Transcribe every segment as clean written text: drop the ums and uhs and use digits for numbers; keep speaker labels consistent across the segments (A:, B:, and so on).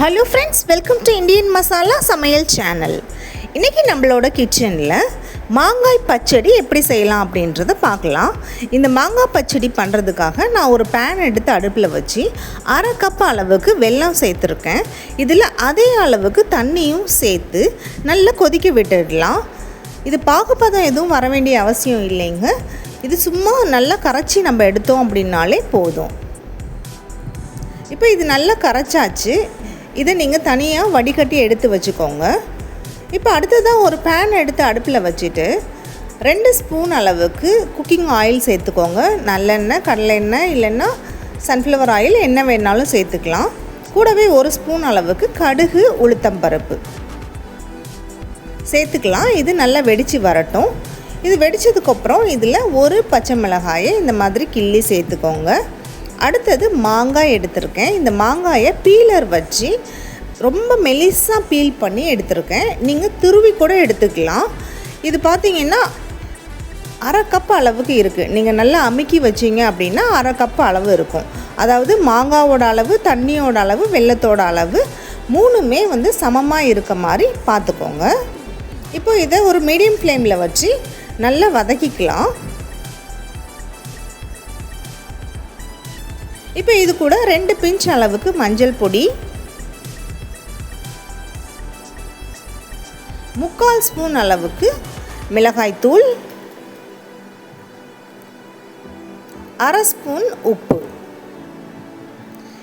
A: Hello friends, welcome to Indian masala சமையல் channel. இன்றைக்கி நம்மளோட கிச்சனில் மாங்காய் பச்சடி எப்படி செய்யலாம் அப்படின்றத பார்க்கலாம். இந்த மாங்காய் பச்சடி பண்ணுறதுக்காக நான் ஒரு பேன் எடுத்து அடுப்பில் வச்சு 1/2 கப் அளவுக்கு வெல்லம் சேர்த்துருக்கேன். இதில் அதே அளவுக்கு தண்ணியும் சேர்த்து நல்லா கொதிக்க விட்டுடலாம். இது பாகுபதம் எதுவும் வர வேண்டிய அவசியம் இல்லைங்க. இது சும்மா நல்லா கரைச்சி நம்ம எடுத்தோம் அப்படின்னாலே போதும். இப்போ இது நல்லா கரைச்சாச்சு. இதை நீங்கள் தனியாக வடிகட்டி எடுத்து வச்சுக்கோங்க. இப்போ அடுத்ததாக ஒரு பேன் எடுத்து அடுப்பில் வச்சுட்டு 2 ஸ்பூன் அளவுக்கு குக்கிங் ஆயில் சேர்த்துக்கோங்க. நல்லெண்ணெய், கடலெண்ணெய் இல்லைன்னா சன்ஃப்ளவர் ஆயில் என்ன வேணாலும் சேர்த்துக்கலாம். கூடவே 1 ஸ்பூன் அளவுக்கு கடுகு, உளுத்தம்பருப்பு சேர்த்துக்கலாம். இது நல்லா வெடித்து வரட்டும். இது வெடித்ததுக்கப்புறம் இதில் 1 பச்சை மிளகாயை இந்த மாதிரி கிள்ளி சேர்த்துக்கோங்க. அடுத்தது மாங்காய் எடுத்திருக்கேன். இந்த மாங்காயை பீலர் வச்சு ரொம்ப மெலிசாக பீல் பண்ணி எடுத்திருக்கேன். நீங்கள் துருவி கூட எடுத்துக்கலாம். இது பார்த்திங்கன்னா 1/2 கப் அளவுக்கு இருக்குது. நீங்கள் நல்லா அமுக்கி வச்சிங்க அப்படின்னா 1/2 கப் அளவு இருக்கும். அதாவது மாங்காவோட அளவு, தண்ணியோட அளவு, வெல்லத்தோட அளவு 3மே சமமாக இருக்க மாதிரி பார்த்துக்கோங்க. இப்போ இதை ஒரு மீடியம் ஃப்ளேமில் வச்சு நல்லா வதக்கிக்கலாம். இப்போ இது கூட 2 பிஞ்ச் அளவுக்கு மஞ்சள் பொடி, 3/4 ஸ்பூன் அளவுக்கு மிளகாய்த்தூள், 1/2 ஸ்பூன் உப்பு.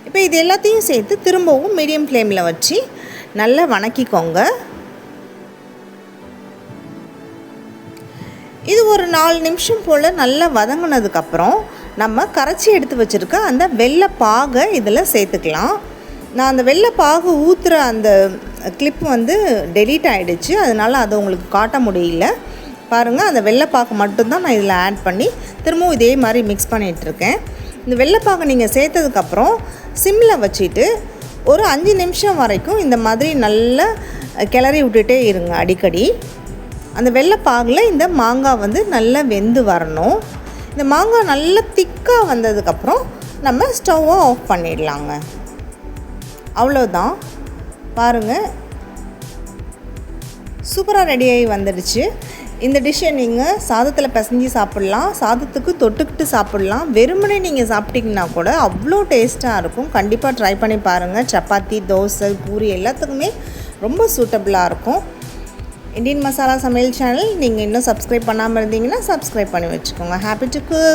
A: இப்போ இது எல்லாத்தையும் சேர்த்து திரும்பவும் மீடியம் ஃப்ளேமில் வச்சு நல்லா வணக்கிக்கோங்க. இது ஒரு 4 நிமிஷம் போல் நல்லா வதங்கினதுக்கப்புறம் நம்ம கரைச்சி எடுத்து வச்சுருக்க அந்த வெள்ளை பாகை இதில் சேர்த்துக்கலாம். நான் அந்த வெள்ளை பாகு ஊற்றுற அந்த கிளிப் டெலீட் ஆகிடுச்சு. அதனால் அதை உங்களுக்கு காட்ட முடியல. பாருங்கள், அந்த வெள்ளைப்பாகு மட்டும்தான் நான் இதில் ஆட் பண்ணி திரும்பவும் இதே மாதிரி மிக்ஸ் பண்ணிகிட்ருக்கேன். இந்த வெள்ளைப்பாகை நீங்கள் சேர்த்ததுக்கப்புறம் சிம்மில் வச்சுட்டு ஒரு 5 நிமிஷம் வரைக்கும் இந்த மாதிரி நல்லா கிளறி விட்டுட்டே இருங்க அடிக்கடி. அந்த வெள்ளைப்பாகில் இந்த மாங்காய் நல்லா வெந்து வரணும். இந்த மாங்காய் நல்லா திக்காக வந்ததுக்கப்புறம் நம்ம ஸ்டவ்வை ஆஃப் பண்ணிடலாங்க. அவ்வளோதான். பாருங்கள், சூப்பராக ரெடியாகி வந்துடுச்சு. இந்த டிஷ்ஷை நீங்கள் சாதத்தில் பிசைஞ்சு சாப்பிட்லாம், சாதத்துக்கு தொட்டுக்கிட்டு சாப்பிட்லாம், வெறுமனே நீங்கள் சாப்பிட்டிங்கன்னா கூட அவ்வளோ டேஸ்ட்டாக இருக்கும். கண்டிப்பாக ட்ரை பண்ணி பாருங்கள். சப்பாத்தி, தோசை, பூரி எல்லாத்துக்குமே ரொம்ப சூட்டபுளாக இருக்கும். இந்தியன் மசாலா சமையல் சேனல் நீங்கள் இன்னும் சப்ஸ்கிரைப் பண்ணாமல் இருந்தீங்கன்னா சப்ஸ்கிரைப் பண்ணி வச்சுக்கோங்க. Happy to cook.